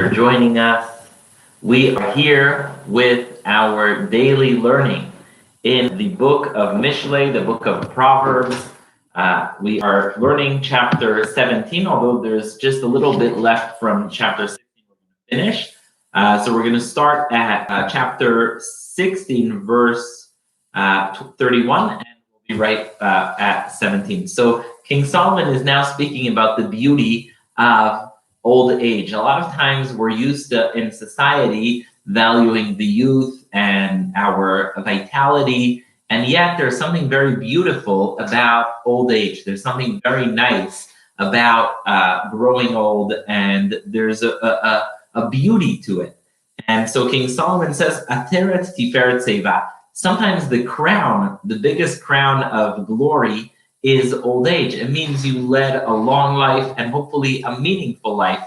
for joining us. We are here with our daily learning in the book of Mishlei, the book of Proverbs. We are learning chapter 17, although there's just a little bit left from chapter 16 we're going to finish. So we're going to start at chapter 16, verse 31, and we'll be right at 17. So King Solomon is now speaking about the beauty of old age. A lot of times we're used to, in society, valuing the youth and our vitality, and yet there's something very beautiful about old age. There's something very nice about growing old, and there's a beauty to it. And so King Solomon says, Ateret Tiferet Seva. Sometimes the crown, the biggest crown of glory, is old age. It means you led a long life and hopefully a meaningful life.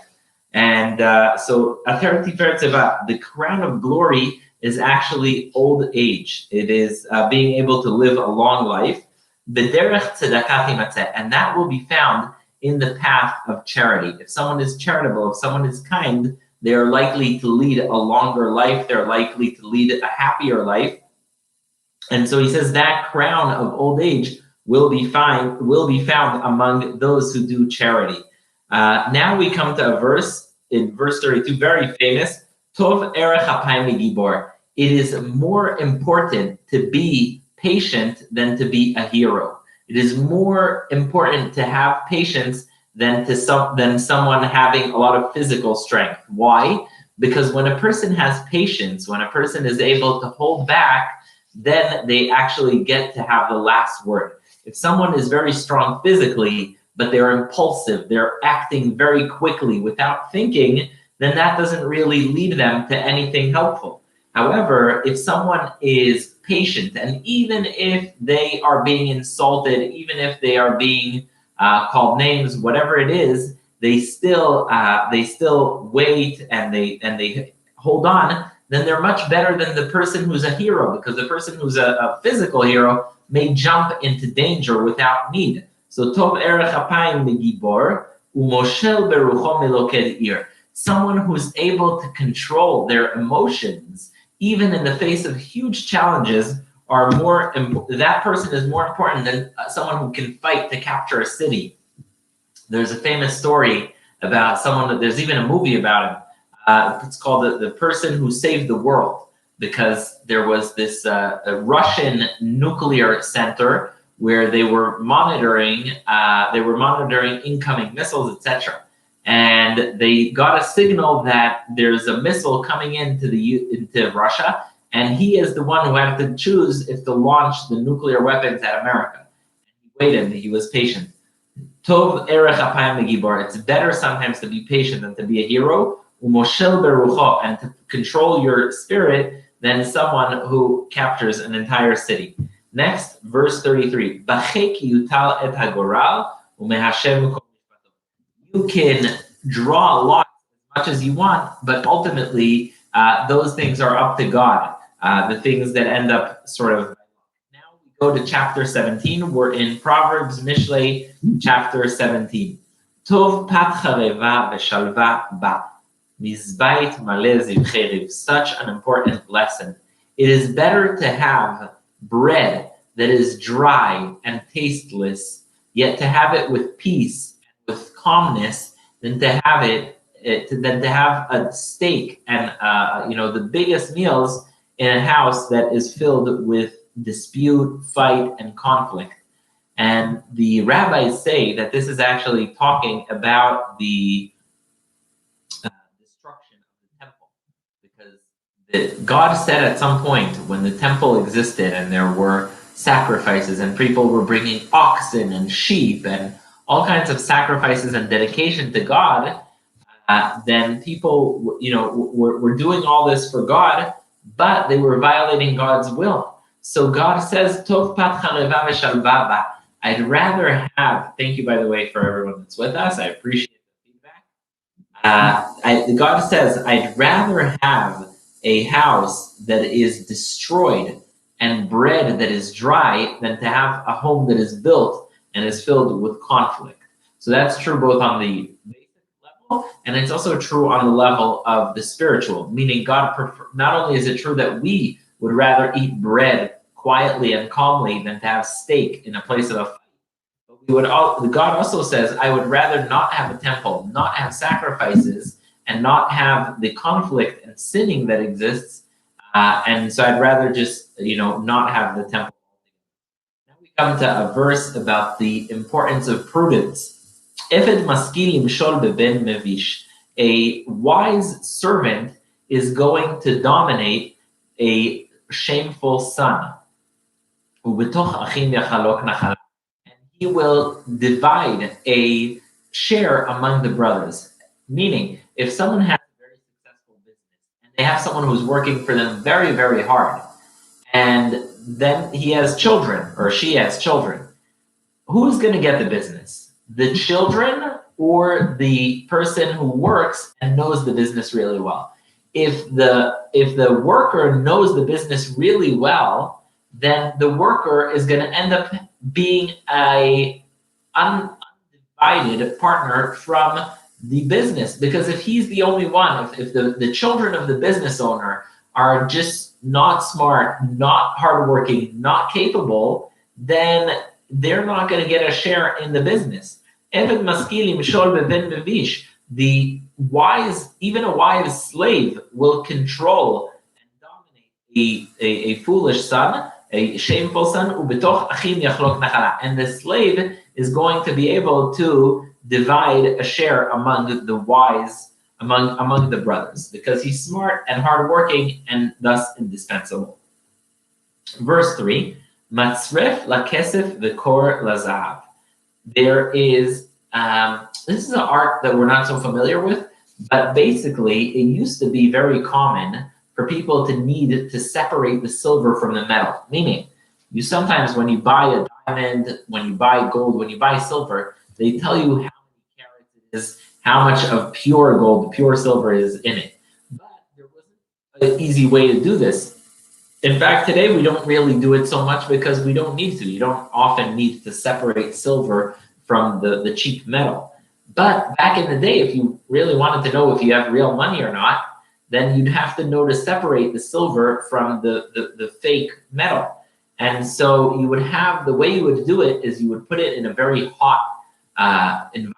And so Ateret Tiferet Seva, the crown of glory, is actually old age. It is being able to live a long life. B'derech tzedakah timatzeh, and that will be found in the path of charity. If someone is charitable, if someone is kind, they are likely to lead a longer life. They're likely to lead a happier life. And so he says that crown of old age will be found among those who do charity. Now we come to a verse, in verse 32, very famous, Tov erech hapayim legibor. It is more important to be patient than to be a hero. It is more important to have patience than someone having a lot of physical strength. Why? Because when a person has patience, when a person is able to hold back, then they actually get to have the last word. If someone is very strong physically, but they're impulsive, they're acting very quickly without thinking, then that doesn't really lead them to anything helpful. However, if someone is patient, and even if they are being insulted, even if they are being called names, whatever it is, they still wait and they hold on, then they're much better than the person who's a hero, because the person who's a physical hero may jump into danger without need. So tov erech hapayim legibor umoshel berucho meloked ir. Someone who's able to control their emotions, even in the face of huge challenges, that person is more important than someone who can fight to capture a city. There's a famous story about someone, there's even a movie about him. It's called the Person Who Saved the World, because there was this Russian nuclear center where they were monitoring incoming missiles, etc. And they got a signal that there's a missile coming into Russia, and he is the one who had to choose if to launch the nuclear weapons at America. He waited, he was patient. Tov erech hapayim legibor. It's better sometimes to be patient than to be a hero. Umoshel berucho, and to control your spirit, than someone who captures an entire city. Next, verse 33. Bachek yutal et hagoral umehashem. You can draw lots as much as you want, but ultimately those things are up to God. The things that end up sort of. Now we go to chapter 17. We're in Proverbs, Mishlei, chapter 17. Tov pat chareva v'shalva ba. Mizbait maleh zivchei riv. Such an important lesson. It is better to have bread that is dry and tasteless, yet to have it with peace, with calmness, than to have a steak and the biggest meals in a house that is filled with dispute, fight, and conflict. And the rabbis say that this is actually talking about the destruction of the temple, because God said at some point when the temple existed and there were sacrifices and people were bringing oxen and sheep and all kinds of sacrifices and dedication to God, then people, were doing all this for God, but they were violating God's will. So God says, Tov pat chareva v'shalva ba. I'd rather have, thank you, by the way, for everyone that's with us. I appreciate the feedback. God says, I'd rather have a house that is destroyed and bread that is dry than to have a home that is built and is filled with conflict. So that's true both on the basic level and it's also true on the level of the spiritual, meaning not only is it true that we would rather eat bread quietly and calmly than to have steak in a place of a fight, but God also says, I would rather not have a temple, not have sacrifices, and not have the conflict and sinning that exists, and so I'd rather just, not have the temple. Now we come to a verse about the importance of prudence. Efed maskilim shol beben mevish. A wise servant is going to dominate a shameful son. Ubetoch achim yachalok nachala. And he will divide a share among the brothers. Meaning, if someone has a very successful business and they have someone who's working for them very, very hard, and then he has children or she has children, who's going to get the business? The children or the person who works and knows the business really well? If the worker knows the business really well, then the worker is going to end up being a undivided partner from the business, because if he's the only one, if the children of the business owner are just not smart, not hardworking, not capable, then they're not going to get a share in the business. The wise, even a wise slave, will control and dominate a foolish son, a shameful son. And the slave is going to be able to divide a share among the wise, among the brothers, because he's smart and hardworking and thus indispensable. Verse 3, Matzref lakesef v'kor lazav. There is, this is an art that we're not so familiar with, but basically it used to be very common for people to need to separate the silver from the metal. Meaning, you sometimes, when you buy a diamond, when you buy gold, when you buy silver, they tell you how many carats it is, how much of pure gold, pure silver is in it. But there wasn't an easy way to do this. In fact, today we don't really do it so much because we don't need to. You don't often need to separate silver from the cheap metal. But back in the day, if you really wanted to know if you have real money or not, then you'd have to know to separate the silver from the fake metal. And so you would have, the way you would do it is you would put it in a very hot environment,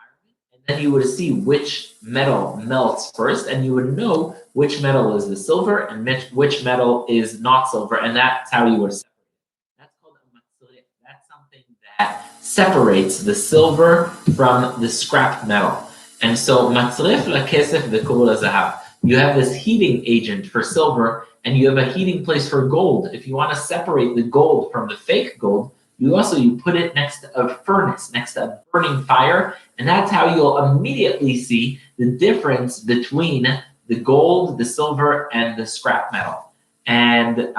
and then you would see which metal melts first, and you would know which metal is the silver and which metal is not silver, and that's how you would separate it. That's called a matzref. That's something that separates the silver from the scrap metal. And so matzref lakesef v'kor lazav. You have this heating agent for silver, and you have a heating place for gold. If you want to separate the gold from the fake gold, you put it next to a furnace, next to a burning fire, and that's how you'll immediately see the difference between the gold, the silver, and the scrap metal. And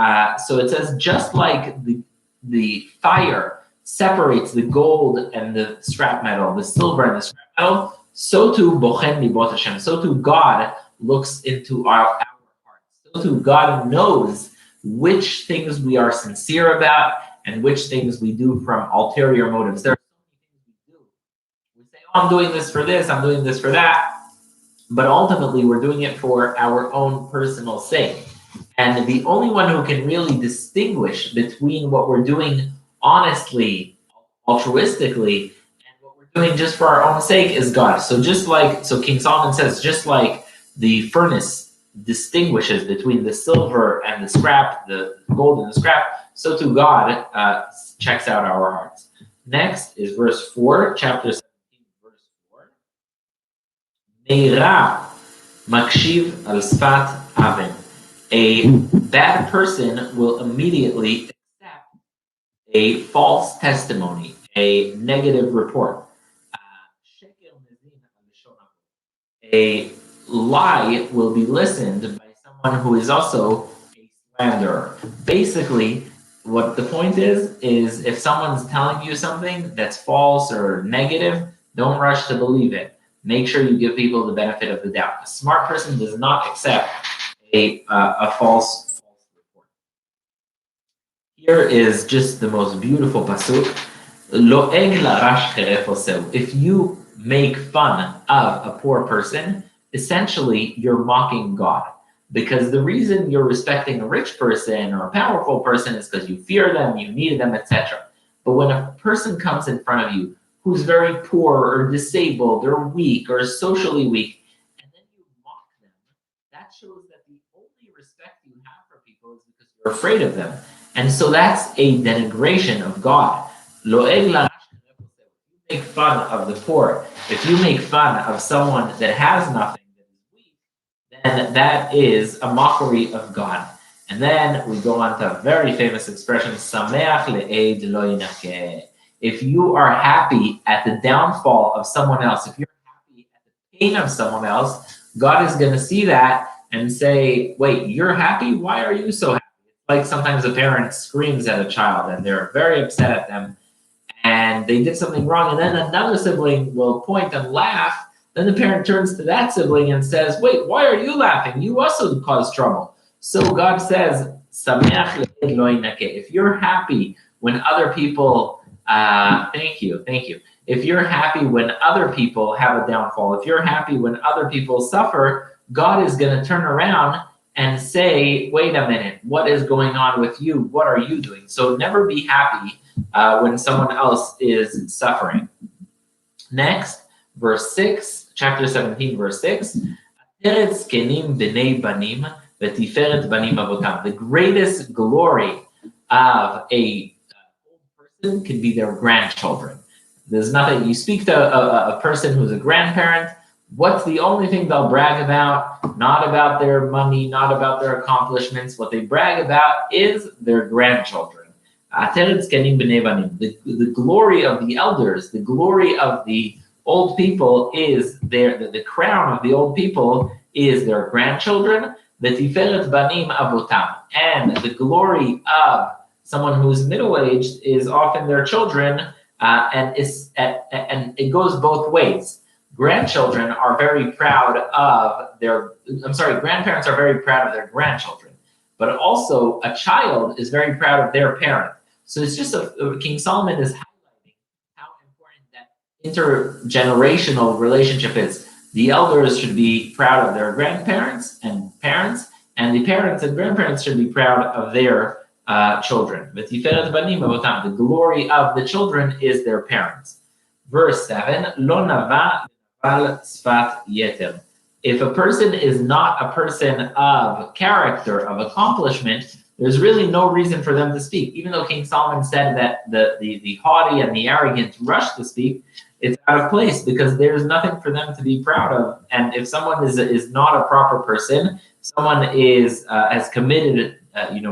so it says, just like the fire separates the gold and the scrap metal, the silver and the scrap metal, so too bochen libot Hashem, so too God looks into our hearts. So too God knows which things we are sincere about and which things we do from ulterior motives. There are so many things we do. We say, oh, I'm doing this for this, I'm doing this for that. But ultimately, we're doing it for our own personal sake. And the only one who can really distinguish between what we're doing honestly, altruistically, and what we're doing just for our own sake is God. So King Solomon says, just like the furnace distinguishes between the silver and the scrap, the gold and the scrap, so too God checks out our hearts. Next is verse 4, chapter 17, verse 4. Meira makshiv al sfat aven. A bad person will immediately accept a false testimony, a negative report. A lie will be listened by someone who is also a slanderer. Basically, what the point is if someone's telling you something that's false or negative, don't rush to believe it. Make sure you give people the benefit of the doubt. A smart person does not accept a false report. Here is just the most beautiful pasuk. Lo'eg larash cheref oseu. If you make fun of a poor person, essentially you're mocking God. Because the reason you're respecting a rich person or a powerful person is because you fear them, you need them, etc. But when a person comes in front of you who's very poor or disabled or weak or socially weak, and then you mock them, that shows that the only respect you have for people is because you're afraid of them. And so that's a denigration of God. Lo'eg la make fun of the poor, if you make fun of someone that has nothing, that is weak, then that is a mockery of God. And then we go on to a very famous expression, Sameach le'ed lo yinakeh. If you are happy at the downfall of someone else, if you're happy at the pain of someone else, God is going to see that and say, wait, you're happy? Why are you so happy? Like sometimes a parent screams at a child and they're very upset at them and they did something wrong, and then another sibling will point and laugh. Then the parent turns to that sibling and says, wait, why are you laughing? You also caused trouble. So God says, if you're happy when other people, thank you. If you're happy when other people have a downfall, if you're happy when other people suffer, God is going to turn around and say, wait a minute, what is going on with you? What are you doing? So never be happy when someone else is suffering. Next, verse 6, chapter 17, verse 6. The greatest glory of a person can be their grandchildren. There's nothing, you speak to a person who's a grandparent, what's the only thing they'll brag about? Not about their money, not about their accomplishments. What they brag about is their grandchildren. The glory of the elders, the glory of the old people is the crown of the old people is their grandchildren. And the glory of someone who's middle-aged is often their children, and it goes both ways. Grandchildren are very proud of grandparents are very proud of their grandchildren, but also a child is very proud of their parent. So it's just King Solomon is highlighting how important that intergenerational relationship is. The elders should be proud of their grandparents and parents, and the parents and grandparents should be proud of their children. The glory of the children is their parents. Verse 7, Lo nava sfat yeter. If a person is not a person of character, of accomplishment, there's really no reason for them to speak. Even though King Solomon said that the haughty and the arrogant rush to speak, it's out of place because there's nothing for them to be proud of. And if someone is not a proper person, someone has committed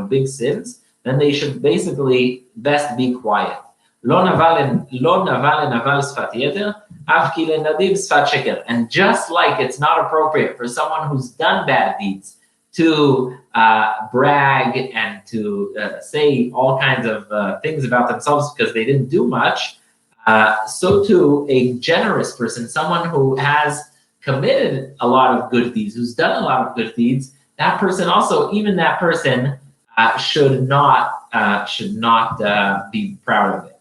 big sins, then they should basically best be quiet. And just like it's not appropriate for someone who's done bad deeds to brag and to say all kinds of things about themselves because they didn't do much, so too a generous person, someone who has committed a lot of good deeds, who's done a lot of good deeds, that person also, even that person should not be proud of it.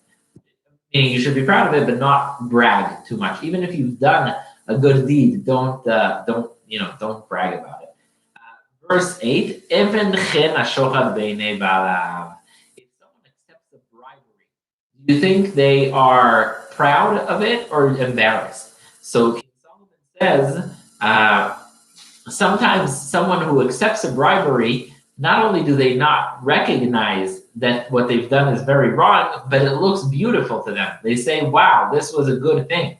Meaning you should be proud of it, but not brag too much. Even if you've done a good deed, don't brag about it. Verse 8, Even chen hashochad beinei ba'alav. If someone accepts a bribery, do you think they are proud of it or embarrassed? So King Solomon says, sometimes someone who accepts a bribery, not only do they not recognize that what they've done is very wrong, but it looks beautiful to them. They say, wow, this was a good thing.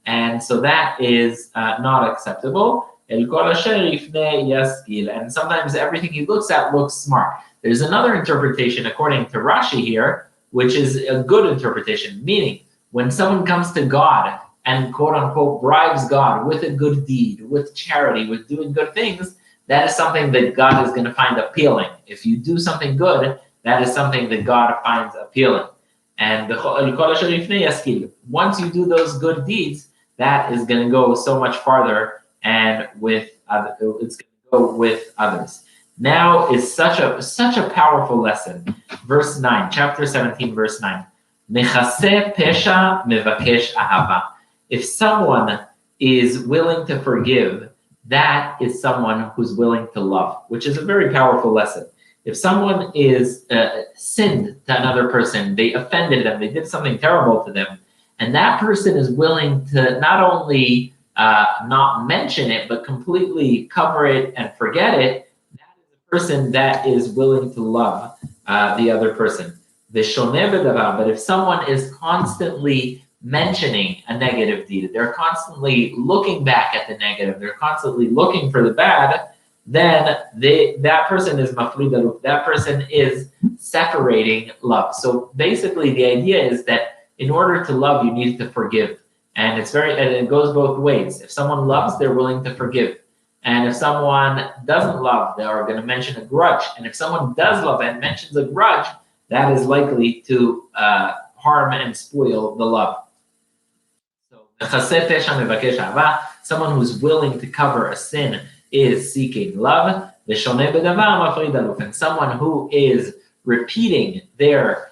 And so that is not acceptable. And sometimes everything he looks at looks smart. There's another interpretation according to Rashi here, which is a good interpretation, meaning when someone comes to God and quote unquote bribes God with a good deed, with charity, with doing good things, that is something that God is going to find appealing. If you do something good, that is something that God finds appealing. And once you do those good deeds, that is going to go so much farther, and it's going to go with others. Now is such a powerful lesson. Verse 9, chapter 17, verse 9. Mechaseh pesha mevakesh ahava. If someone is willing to forgive, that is someone who's willing to love, which is a very powerful lesson. If someone is sinned to another person, they offended them, they did something terrible to them, and that person is willing to not only not mention it, but completely cover it and forget it, that is a person that is willing to love the other person. But if someone is constantly mentioning a negative deed, they're constantly looking back at the negative, they're constantly looking for the bad, then that person is mafridalu. That person is separating love. So basically, the idea is that in order to love, you need to forgive, and it goes both ways. If someone loves, they're willing to forgive, and if someone doesn't love, they are going to mention a grudge. And if someone does love and mentions a grudge, that is likely to harm and spoil the love. Someone who's willing to cover a sin is seeking love. And someone who is repeating their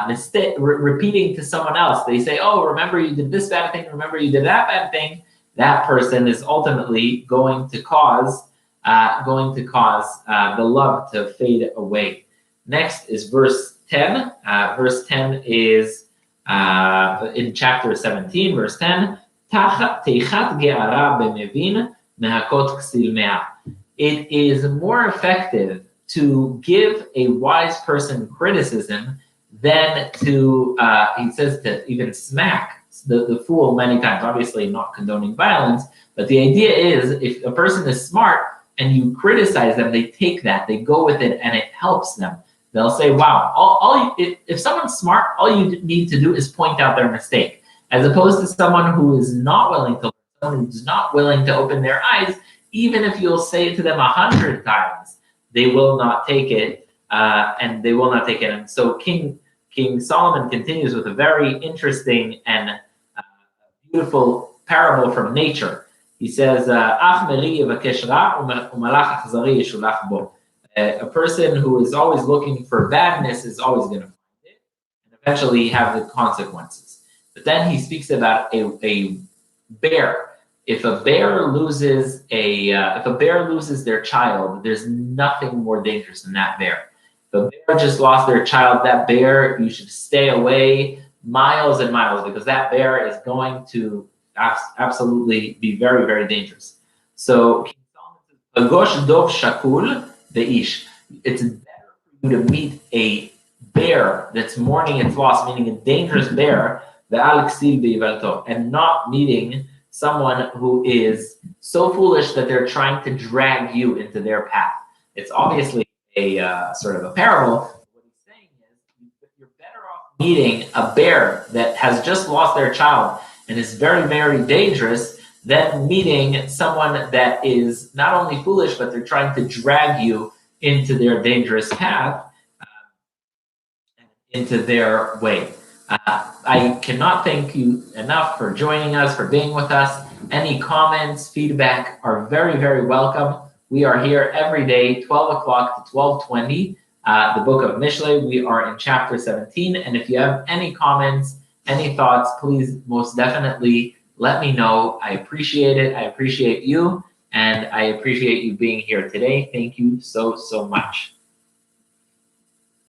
mistake, repeating to someone else, they say, oh, remember you did this bad thing, remember you did that bad thing, that person is ultimately going to cause the love to fade away. Next is verse 10. Verse 10 is in chapter 17, verse 10. It is more effective to give a wise person criticism than to, he says, to even smack the fool many times. Obviously not condoning violence, but the idea is if a person is smart and you criticize them, they take that, they go with it, and it helps them. They'll say, wow, if someone's smart, all you need to do is point out their mistake. As opposed to someone who is not willing to learn, someone who's not willing to open their eyes, even if you'll say it to them 100 times, they will not take it, and they will not take it. And so King Solomon continues with a very interesting and beautiful parable from nature. He says, a person who is always looking for badness is always going to find it and eventually have the consequences. But then he speaks about a bear. If a bear loses their child, there's nothing more dangerous than that bear. If a bear just lost their child, that bear, you should stay away miles and miles, because that bear is going to absolutely be very, very dangerous. So Agosh dov shakul ish. It's better for you to meet a bear that's mourning its loss, meaning a dangerous bear, and not meeting someone who is so foolish that they're trying to drag you into their path. It's obviously a sort of a parable. What he's saying is you're better off meeting a bear that has just lost their child and is very, very dangerous than meeting someone that is not only foolish, but they're trying to drag you into their dangerous path, into their way. I cannot thank you enough for joining us, for being with us. Any comments, feedback are very, very welcome. We are here every day, 12 o'clock to 12:20, the book of Mishlei. We are in chapter 17. And if you have any comments, any thoughts, please most definitely let me know. I appreciate it. I appreciate you. And I appreciate you being here today. Thank you so, so much.